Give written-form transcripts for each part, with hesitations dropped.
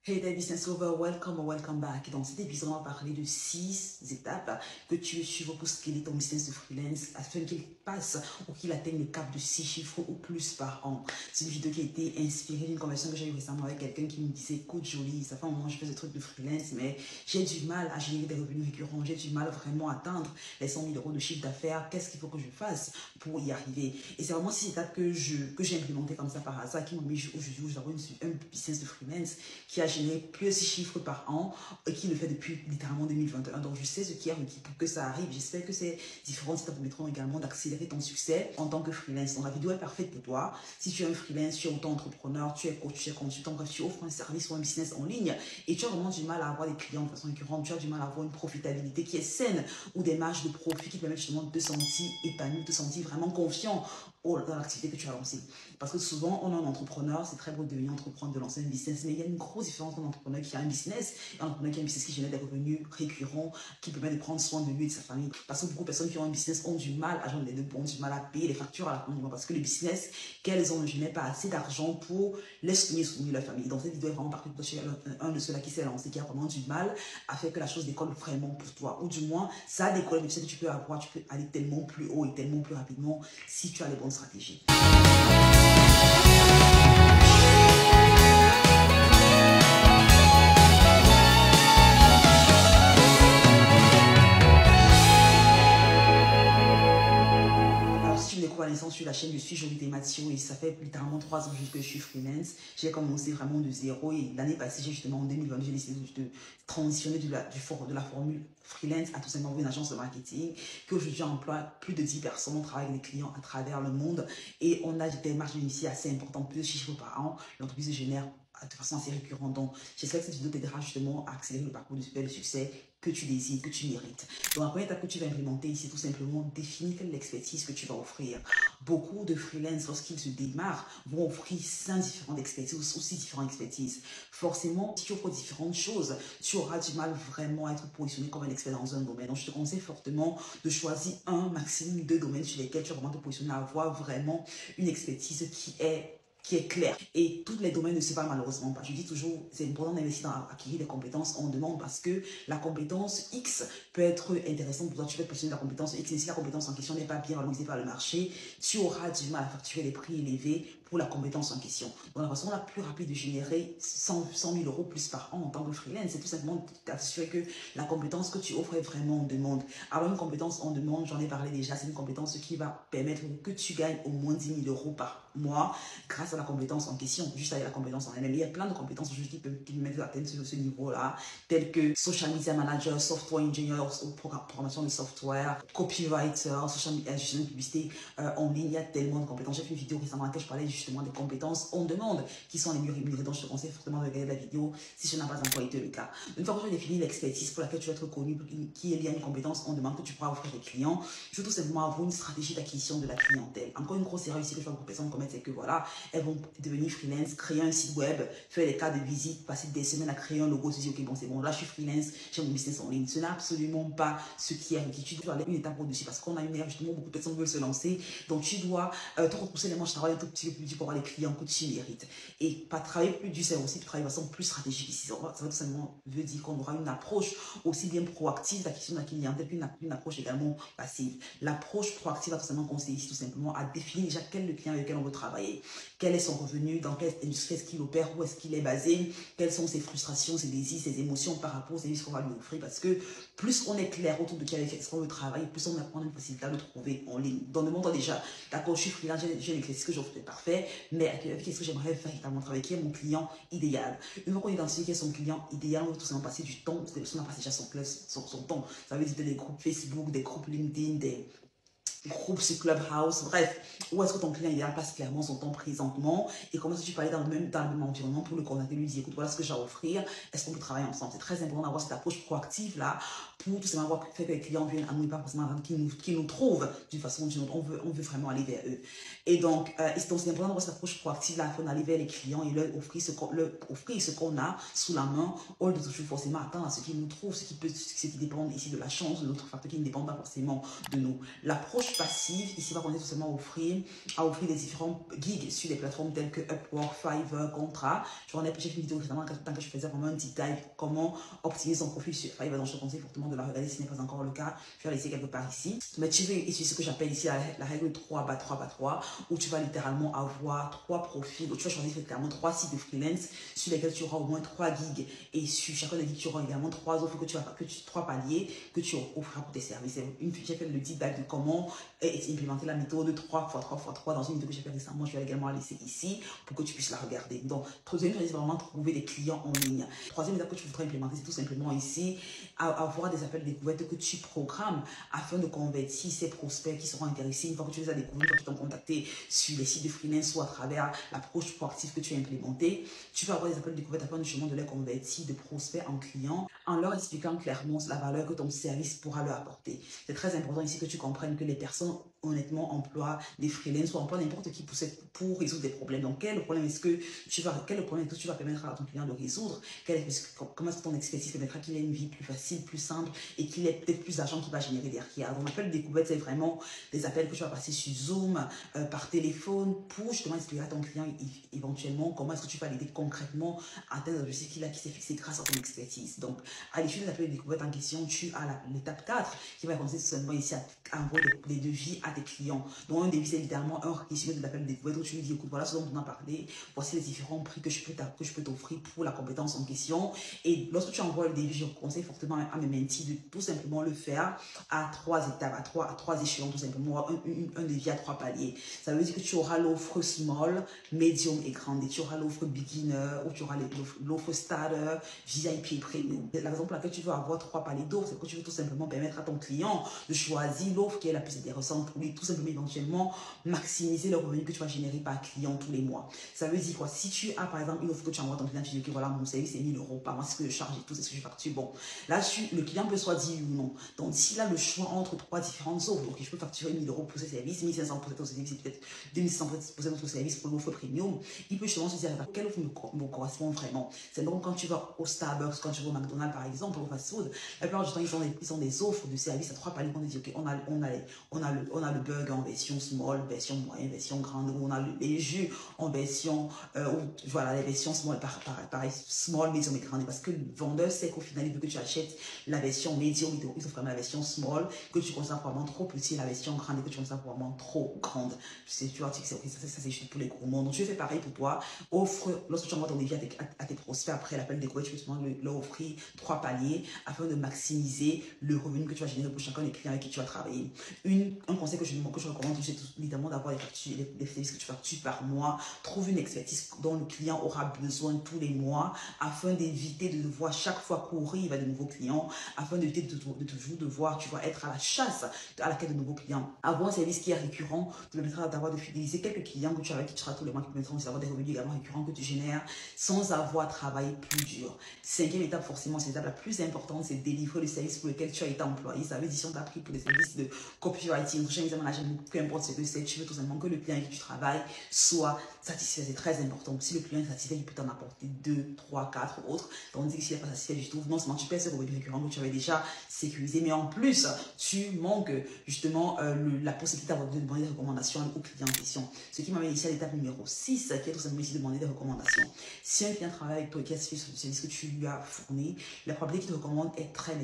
Hey there business lover, welcome or welcome back. Dans cet épisode, on va parler de 6 étapes que tu veux suivre pour scaler ton business de freelance afin qu'il passe ou qu'il atteigne le cap de 6 chiffres ou plus par an. C'est une vidéo qui a été inspirée d'une conversation que j'ai eue récemment avec quelqu'un qui me disait écoute Jolie, ça fait un moment que je fais des trucs de freelance, mais j'ai du mal à générer des revenus récurrents, j'ai du mal vraiment à atteindre les 100 000 euros de chiffre d'affaires. Qu'est-ce qu'il faut que je fasse pour y arriver? Et c'est vraiment 6 étapes que j'ai implémentées comme ça par hasard qui m'ont mis aujourd'hui où j'avais un business de freelance qui a généré plus de 6 chiffres par an et qui le fait depuis littéralement 2021. Donc, je sais ce qui est requis pour que ça arrive. J'espère que ces différentes étapes permettront également d'accélérer ton succès en tant que freelance. Donc, la vidéo est parfaite pour toi. Si tu es un freelance, tu es auto-entrepreneur, tu es coach, tu es consultant, bref, tu offres un service ou un business en ligne et tu as vraiment du mal à avoir des clients de façon récurrente, tu as du mal à avoir une profitabilité qui est saine ou des marges de profit qui permettent justement de te sentir épanoui, de te sentir vraiment confiant dans l'activité que tu as lancée. Parce que souvent, on est un entrepreneur, c'est très beau de devenir entrepreneur, de lancer un business, mais il y a une grosse différence entre un entrepreneur qui a un business et un entrepreneur qui a un business qui génère des revenus récurrents, qui permet de prendre soin de lui et de sa famille. Parce que beaucoup de personnes qui ont un business ont du mal à joindre les deux, ont du mal à payer les factures à la fin du mois parce que le business qu'elles ont ne génère pas assez d'argent pour les soutenir leur famille. Donc cette vidéo est vraiment partie pour un de ceux-là qui s'est lancé, qui a vraiment du mal à faire que la chose décolle vraiment pour toi. Ou du moins, ça décolle, mais tu sais que tu peux aller tellement plus haut et tellement plus rapidement si tu as les bonnes stratégies. Sur la chaîne, je suis Jolie Mathieu et ça fait littéralement 3 ans que je suis freelance. J'ai commencé vraiment de zéro et l'année passée, j'ai justement en 2022, j'ai décidé de transitionner de la formule freelance à tout simplement une agence de marketing qu'aujourd'hui emploie plus de 10 personnes. On travaille avec des clients à travers le monde et on a des marges d'initiés assez importantes, plus de chiffres par an. L'entreprise génère de façon assez récurrente. Donc, j'espère que cette vidéo t'aidera justement à accélérer le parcours de succès que tu désires, que tu mérites. Donc, la première étape que tu vas implémenter ici, tout simplement, définir quelle est l'expertise que tu vas offrir. Beaucoup de freelance, lorsqu'ils se démarrent, vont offrir 5 différentes expertises ou 6 différentes expertises. Forcément, si tu offres différentes choses, tu auras du mal vraiment à être positionné comme un expert dans un domaine. Donc, je te conseille fortement de choisir un maximum 2 domaines sur lesquels tu vas vraiment te positionner à avoir vraiment une expertise qui est clair. Et tous les domaines ne se valent malheureusement pas. Je dis toujours, c'est important d'investir dans acquérir des compétences en demande parce que la compétence X peut être intéressante pour toi. Tu peux positionner la compétence X et si la compétence en question n'est pas bien valorisée par le marché, tu auras du mal à facturer les prix élevés pour la compétence en question. Donc la façon la plus rapide de générer 100 000 euros plus par an en tant que freelance, c'est tout simplement d'assurer que la compétence que tu offres est vraiment en demande. Alors une compétence en demande, j'en ai parlé déjà, c'est une compétence qui va permettre que tu gagnes au moins 10 000 euros par mois grâce à la compétence en question, juste avec la compétence en elle-même. Il y a plein de compétences qui permettent d'atteindre ce niveau-là, telles que social media manager, software engineer, programmation de software, copywriter, social media, gestion de publicité en ligne. Il y a tellement de compétences. J'ai fait une vidéo récemment dans laquelle je parlais justement des compétences on demande qui sont les mieux rémunérées. Donc, je te conseille fortement de regarder la vidéo si ce n'a pas encore été le cas. Une fois que tu as défini l'expertise pour laquelle tu vas être connu, qui est liée à une compétence on demande que tu pourras offrir aux clients, je veux tout simplement avoir une stratégie d'acquisition de la clientèle. Encore une grosse erreur ici que je vois beaucoup de personnes commettre, c'est que voilà, elles vont devenir freelance, créer un site web, faire des cas de visite, passer des semaines à créer un logo, se dire ok bon c'est bon, là je suis freelance, j'ai mon business en ligne. Ce n'est absolument pas ce qui est requis. Tu dois aller une étape au-dessus parce qu'on a une ère justement beaucoup de personnes veulent se lancer, donc tu dois te repousser les manches, travailler un tout petit peu plus dur pour avoir les clients que tu mérites. Et pas travailler plus dur, c'est aussi travailler de façon plus stratégique ici. Ça va tout simplement veut dire qu'on aura une approche aussi bien proactive d'acquisition de la clientèle qu'une approche également passive. L'approche proactive va tout simplement consister ici tout simplement à définir déjà quel est le client avec lequel on veut travailler, quel est son revenu, dans quelle industrie est-ce qu'il opère, où est-ce qu'il est basé, quelles sont ses frustrations, ses désirs, ses émotions par rapport aux services qu'on va lui offrir. Parce que plus on est clair autour de qui avec ce qu'on veut travailler, plus on a une facilité à le trouver en ligne. Dans le monde déjà, d'accord, je suis freelance, j'ai une expertise que j'offre, c'est parfait, mais qu'est-ce que j'aimerais faire également travailler, qui est mon client idéal. Une fois qu'on identifie qui est son client idéal, on va tout simplement passer du temps, parce que on a passé déjà son temps. Ça veut dire des groupes Facebook, des groupes LinkedIn, des groupes sur Clubhouse, bref, où est-ce que ton client idéal passe clairement son temps présentement et comment est-ce que tu peux aller dans le même environnement pour le contacter, lui dire écoute voilà ce que j'ai à offrir, est-ce qu'on peut travailler ensemble. C'est très important d'avoir cette approche proactive là pour tout simplement faire que les clients viennent à nous et pas forcément qu'ils nous trouvent d'une façon ou d'une autre. On veut vraiment aller vers eux. Et donc c'est important d'avoir cette approche proactive là afin d'aller vers les clients et leur offrir ce qu'on a sous la main au lieu de toujours forcément attendre à ce qu'ils nous trouvent, ce qui dépend ici de la chance, de notre facteur qui ne dépend pas forcément de nous. L'approche passive, ici, va commencer tout simplement à offrir des différents gigs sur des plateformes telles que Upwork, Fiverr, Contra. J'ai fait une vidéo récemment tant que je faisais vraiment un deep dive comment optimiser son profil sur Fiverr. Donc, je te conseille fortement de la regarder si ce n'est pas encore le cas. Je vais la laisser quelque part ici. Mais tu veux utiliser ce que j'appelle ici la règle 3x3x3, où tu vas littéralement avoir 3 profils, où tu vas choisir littéralement 3 sites de freelance sur lesquels tu auras au moins 3 gigs. Et sur chacun des gigs, tu auras également 3 offres 3 paliers que tu offriras pour tes services. J'ai fait le deep dive de comment implémenter la méthode 3x3x3 dans une vidéo que j'ai fait récemment. Je vais également la laisser ici pour que tu puisses la regarder. Donc, troisième chose, c'est vraiment trouver des clients en ligne. Troisième étape que tu voudrais implémenter, c'est tout simplement ici avoir des appels découvertes que tu programmes afin de convertir ces prospects qui seront intéressés. Une fois que tu les as découverts, une fois qu'ils t'ont contacté sur les sites de freelance ou à travers l'approche proactive que tu as implémentée, tu vas avoir des appels découvertes afin justement de les convertir de prospects en clients en leur expliquant clairement la valeur que ton service pourra leur apporter. C'est très important ici que tu comprennes que les personnes honnêtement emploient des freelance ou emploient n'importe qui pour résoudre des problèmes. Donc, quel problème est-ce que tu vas permettre à ton client de résoudre? Comment est-ce que ton expertise permettra qu'il ait une vie plus facile, plus simple et qu'il ait peut-être plus d'argent qu'il va générer derrière? Donc, l'appel de découverte, c'est vraiment des appels que tu vas passer sur Zoom, par téléphone, pour justement expliquer à ton client éventuellement comment est-ce que tu vas l'aider concrètement à atteindre l'objectif qui s'est fixé grâce à ton expertise. Donc, à l'issue des appels de découverte en question, tu as l'étape 4 qui va consister seulement ici à envoyer des devis à tes clients. Donc, un devis, c'est littéralement un résumé de l'appel de découverte où tu lui dis, écoute, voilà ce dont on a parlé, voici les différents prix que je peux t'offrir pour la compétence en question. Et lorsque tu envoies le devis, je conseille fortement à mes mentis de tout simplement le faire à 3 étapes, à trois échelons, tout simplement, un devis à 3 paliers. Ça veut dire que tu auras l'offre small, medium et grande. Et tu auras l'offre beginner, ou tu auras l'offre starter, VIP et premium. La raison pour laquelle tu veux avoir 3 paliers d'offres, c'est que tu veux tout simplement permettre à ton client de choisir l'offre qui est la plus intéressante pour lui, tout simplement éventuellement maximiser le revenu que tu vas générer par client tous les mois. Ça veut dire quoi? Si tu as par exemple une offre que tu envoies à ton client, tu dis que voilà, mon service c'est 1000 € par mois, c'est ce que je charge et tout, c'est ce que je facture. Bon, là, le client peut soit dire ou non. Donc, s'il a le choix entre 3 différentes offres, donc je peux facturer 1000 € pour ce service, 1500 pour cet service, peut-être 2600 pour cet autre service pour l'offre premium, il peut justement se dire quelle offre me correspond vraiment. C'est donc quand tu vas au Starbucks, quand tu vas au McDonald's par exemple, au fast-food, la plupart du temps, ils ont des offres de services à 3 paliers. On dit, ok, on a le burger en version small, version moyenne, version grande, où on a les jus en version, voilà, les versions small, pareil, small, medium et grande. Parce que le vendeur sait qu'au final, il veut que tu achètes la version medium, ils offrent vraiment la version small, que tu considères probablement trop petit, la version grande, et que tu considères probablement trop grande. Tu vois, ça c'est juste pour les gourmands. Donc, tu fais pareil pour toi. Lorsque tu envoies ton devis à tes prospects après l'appel découverte, tu peux leur offrir 3 paliers afin de maximiser le revenu que tu vas générer pour chacun des clients avec qui tu vas travailler. Un conseil que je recommande, c'est évidemment d'avoir des services que tu factures par mois. Trouve une expertise dont le client aura besoin tous les mois afin d'éviter de devoir chaque fois courir vers de nouveaux clients, afin d'éviter de toujours devoir, tu vas être à la chasse à la quête de nouveaux clients. Avoir un service qui est récurrent te permettra d'avoir de fidéliser quelques clients que tu as avec qui tu seras tous les mois, qui permettront d'avoir des revenus également récurrents que tu génères sans avoir travaillé plus dur. 5e étape, forcément, c'est l'étape la plus importante, c'est délivrer le service pour lequel tu as été employé. Ça veut dire si on t'a pris pour des services de copywriting, peu importe ce que c'est, tu veux tout simplement que le client avec qui tu travailles soit satisfait. C'est très important. Si le client est satisfait, il peut t'en apporter 2, 3, 4 autres. Tandis que s'il n'est pas satisfait du tout, non seulement tu perds ce revenu récurrent que tu avais déjà sécurisé, mais en plus, tu manques justement la possibilité de demander des recommandations au client en question. Ce qui m'amène ici à l'étape numéro 6, qui est tout simplement ici de demander des recommandations. Si un client travaille avec toi et qui a suivi le service que tu lui as fourni, la probabilité qu'il te recommande est très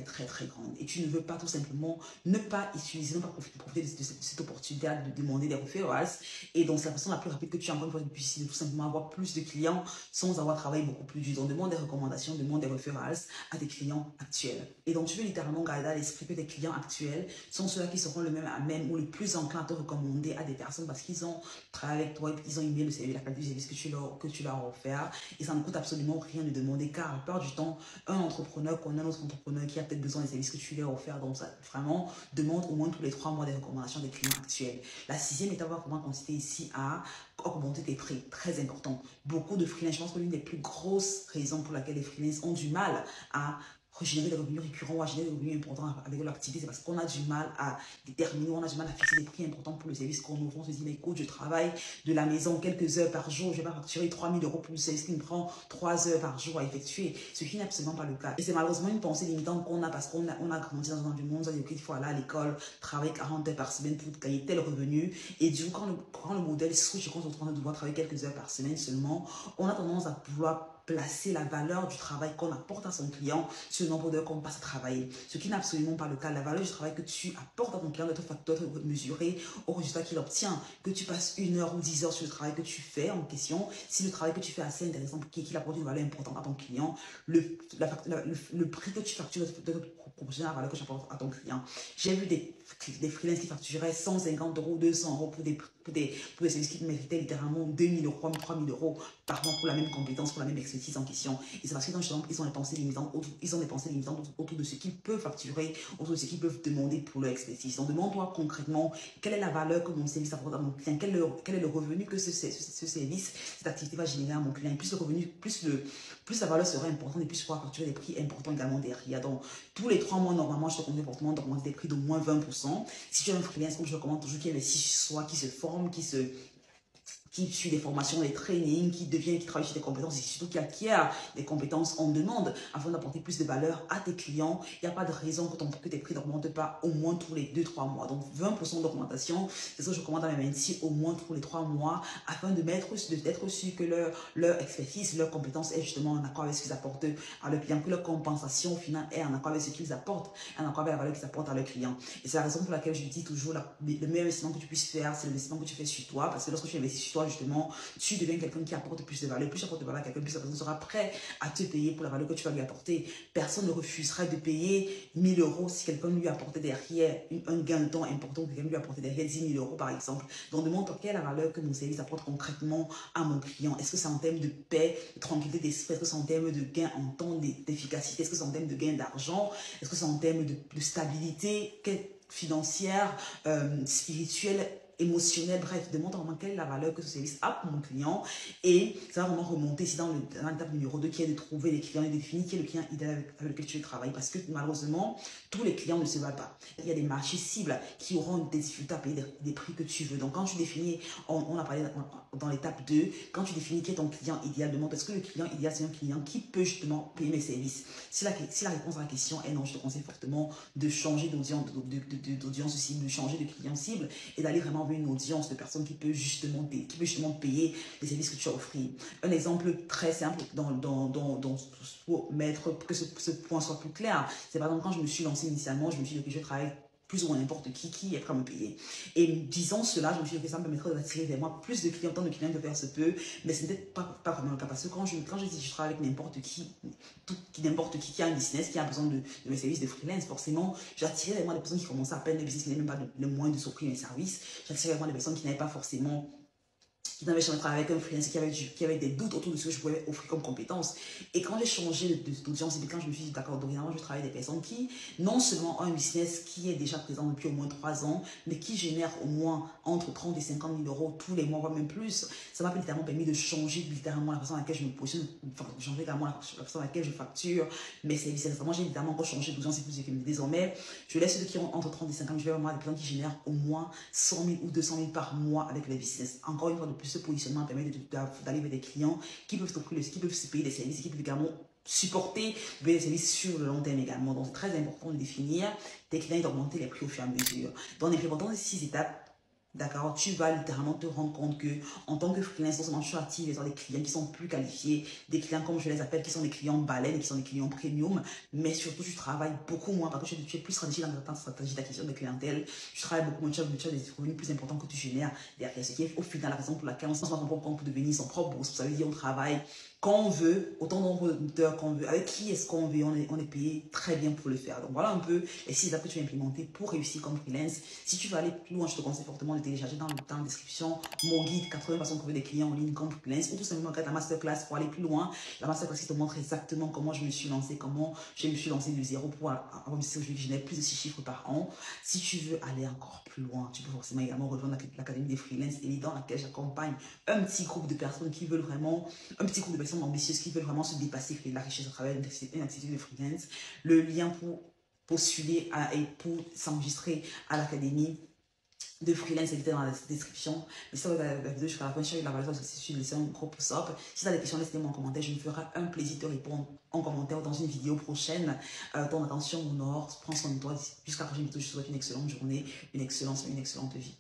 grande. Et tu ne veux pas tout simplement ne pas utiliser, ne pas profiter de cette opportunité de demander des referrals. Et donc, c'est la façon la plus rapide que tu as encore une fois de tout simplement avoir plus de clients sans avoir travaillé beaucoup plus dur. Donc, demande des recommandations, demande des referrals à tes clients actuels. Et donc, tu veux littéralement garder à l'esprit que tes clients actuels sont ceux-là qui seront le même ou le plus enclin à te recommander à des personnes parce qu'ils ont travaillé avec toi et ils ont aimé le service, la qualité du service que tu leur as offert. Et ça ne coûte absolument rien de demander, car la plupart du temps, un entrepreneur connaît un autre entrepreneur qui a peut-être besoin des services que tu lui as offert. Donc, ça vraiment demande au moins tous les 3 mois des recommandations des clients actuels. La 6e étape va vraiment consister ici à augmenter tes prix. Très important. Beaucoup de freelance, je pense que l'une des plus grosses raisons pour laquelle les freelance ont du mal à régénérer des revenus récurrents ou à générer des revenus importants avec l'activité, c'est parce qu'on a du mal à déterminer, on a du mal à fixer des prix importants pour le service qu'on ouvre. On se dit, mais écoute, je travaille de la maison quelques heures par jour, je vais pas facturer 3 000 € pour le service qui me prend 3 heures par jour à effectuer, ce qui n'est absolument pas le cas. Et c'est malheureusement une pensée limitante qu'on a parce qu'on a grandi dans un environnement, on a dit, ok, il faut aller à l'école, travailler 40 heures par semaine pour gagner tel revenu. Et du coup, quand le modèle switch, quand on se retrouve à devoir travailler quelques heures par semaine seulement, on a tendance à vouloir placer la valeur du travail qu'on apporte à son client sur le nombre d'heures qu'on passe à travailler. Ce qui n'est absolument pas le cas. La valeur du travail que tu apportes à ton client doit être mesurée au résultat qu'il obtient. Que tu passes 1 heure ou 10 heures sur le travail que tu fais en question, si le travail que tu fais est assez intéressant pour qu'il apporte une valeur importante à ton client, le prix que tu factures doit être proportionnel à la valeur que tu apportes à ton client. J'ai vu des freelances qui facturaient 150 €, 200 € pour des services qui méritaient littéralement 2 000 €, 3 000 € par mois pour la même compétence, pour la même expertise en question. Et c'est parce qu'ils ont des pensées limitantes autour de ce qu'ils peuvent facturer, autour de ce qu'ils peuvent demander pour leur expertise. Donc demande-toi concrètement quelle est la valeur que mon service apporte à mon client, quel est le revenu que ce service, cette activité va générer à mon client. Plus le revenu, plus la valeur sera importante et plus tu pourras facturer des prix importants également derrière. Donc tous les 3 mois, normalement, je te conseille fortement d'augmenter des prix d'au moins 20%. Si tu as un freelance, comme je recommande toujours, qui investit sur soi, qui se forme, qui suit des formations, des trainings, qui travaille sur des compétences et surtout qui acquiert des compétences en demande afin d'apporter plus de valeur à tes clients. Il n'y a pas de raison que tes prix n'augmentent pas au moins tous les 2-3 mois. Donc 20% d'augmentation, c'est ce que je recommande à mes mentis au moins tous les 3 mois afin d'être sûr que leur expertise, leur compétence est justement en accord avec ce qu'ils apportent à leurs clients, que leur compensation au final est en accord avec ce qu'ils apportent, en accord avec la valeur qu'ils apportent à leurs clients. Et c'est la raison pour laquelle je dis toujours le meilleur investissement que tu puisses faire, c'est l'investissement que tu fais sur toi, parce que lorsque tu investis sur toi, justement, tu deviens quelqu'un qui apporte plus de valeur. Plus tu apportes de valeur à quelqu'un, plus la personne sera prêt à te payer pour la valeur que tu vas lui apporter. Personne ne refuserait de payer 1 000 € si quelqu'un lui apportait derrière un gain de temps important, quelqu'un lui apportait derrière 10 000 € par exemple. Donc demande-toi quelle est la valeur que mon service apporte concrètement à mon client. Est-ce que c'est en termes de paix, de tranquillité d'esprit? Est-ce que c'est en termes de gain en temps, d'efficacité? Est-ce que c'est en termes de gain d'argent? Est-ce que c'est en termes de stabilité financière, spirituelle, émotionnel, bref, demande vraiment quelle est la valeur que ce service a pour mon client et ça va vraiment remonter ici dans l'étape numéro 2 qui est de trouver les clients et de définir qui est le client idéal avec lequel tu travailles parce que malheureusement, tous les clients ne se valent pas. Il y a des marchés cibles qui auront des difficultés à payer des prix que tu veux. Donc quand tu définis, on a parlé dans l'étape 2, quand tu définis qui est ton client idéal, demande est-ce que le client idéal c'est un client qui peut justement payer mes services. Si la réponse à la question est non, je te conseille fortement de changer d'audience cible, de changer de client cible et d'aller vraiment vers une audience de personnes qui peut justement payer les services que tu as offrir. Un exemple très simple pour mettre que ce point soit plus clair, c'est par exemple quand je me suis lancée initialement, je me suis dit que je travaille plus ou moins n'importe qui est prêt à me payer. Et disant cela, je me suis dit que ça me permettrait d'attirer vers moi plus de clients, tant de clients que faire se peut, mais ce n'était pas vraiment le cas. Parce que quand je dis que je travaille avec n'importe qui a un business, qui a besoin de mes services de freelance, forcément, j'attirais vers moi des personnes qui commençaient à peine le business, qui n'avaient même pas le moyen de s'offrir mes services. J'attirais vers moi des personnes qui n'avaient pas forcément qui n'avait jamais travaillé avec un freelance, qui avait des doutes autour de ce que je pouvais offrir comme compétences. Et quand j'ai changé d'audience, et puis quand je me suis dit, d'accord, dorénavant, je travaille avec des personnes qui, non seulement ont un business qui est déjà présent depuis au moins 3 ans, mais qui génère au moins entre 30 et 50 000 € tous les mois, voire même plus. Ça m'a littéralement permis de changer littéralement la façon à laquelle je me positionne, de changer également la façon à laquelle je facture mes services. Moi, j'ai évidemment encore changé d'audience et plus que désormais, je laisse ceux qui ont entre 30 et 50 000, je vais vraiment des personnes qui génèrent au moins 100 000 ou 200 000 par mois avec les business. Encore une fois, de plus, ce positionnement permet d'aller vers des clients qui peuvent se payer des services et qui peuvent également supporter des services sur le long terme également. Donc, c'est très important de définir tes clients et d'augmenter les prix au fur et à mesure. Dans l'implémentation de ces 6 étapes, d'accord, tu vas littéralement te rendre compte que en tant que freelance, non seulement tu attires des clients qui sont plus qualifiés, des clients comme je les appelle, qui sont des clients baleines, qui sont des clients premium, mais surtout tu travailles beaucoup moins parce que tu es plus stratégique dans ta stratégie d'acquisition de clientèle, tu travailles beaucoup moins, tu as des revenus plus importants que tu génères derrière, ce qui est au final la raison pour laquelle on se met son propre compte pour devenir son propre boss. Ça veut dire on travaille quand on veut, autant nombre d'heures qu'on veut, avec qui est-ce qu'on veut, on est payé très bien pour le faire. Donc voilà un peu les 6 étapes que tu vas implémenter pour réussir comme freelance. Si tu veux aller plus loin, je te conseille fortement de télécharger dans la description mon guide 80 façons de trouver des clients en ligne comme freelance ou tout simplement regarde la masterclass pour aller plus loin. La masterclass qui te montre exactement comment je me suis lancée, comment je me suis lancée de zéro pour avoir un business aujourd'hui qui génère plus de 6 chiffres par an. Si tu veux aller encore plus loin, tu peux forcément également rejoindre l'Académie des freelances et dans laquelle j'accompagne un petit groupe de personnes qui veulent vraiment, un petit groupe de personnes personnes ambitieuses qui veulent vraiment se dépasser, créer de la richesse à travers une activité de freelance. Le lien pour postuler et pour s'enregistrer à l'académie de freelance était dans la description. Mais si vous avez la vidéo jusqu'à la fin, je vais la valeur sur laisser un gros pouce up. Si tu as des questions, laissez-moi en commentaire. Je me ferai un plaisir de te répondre en commentaire dans une vidéo prochaine. Ton attention, mon or, prends soin de toi. Jusqu'à la prochaine vidéo, je te souhaite une excellente journée, une excellente vie.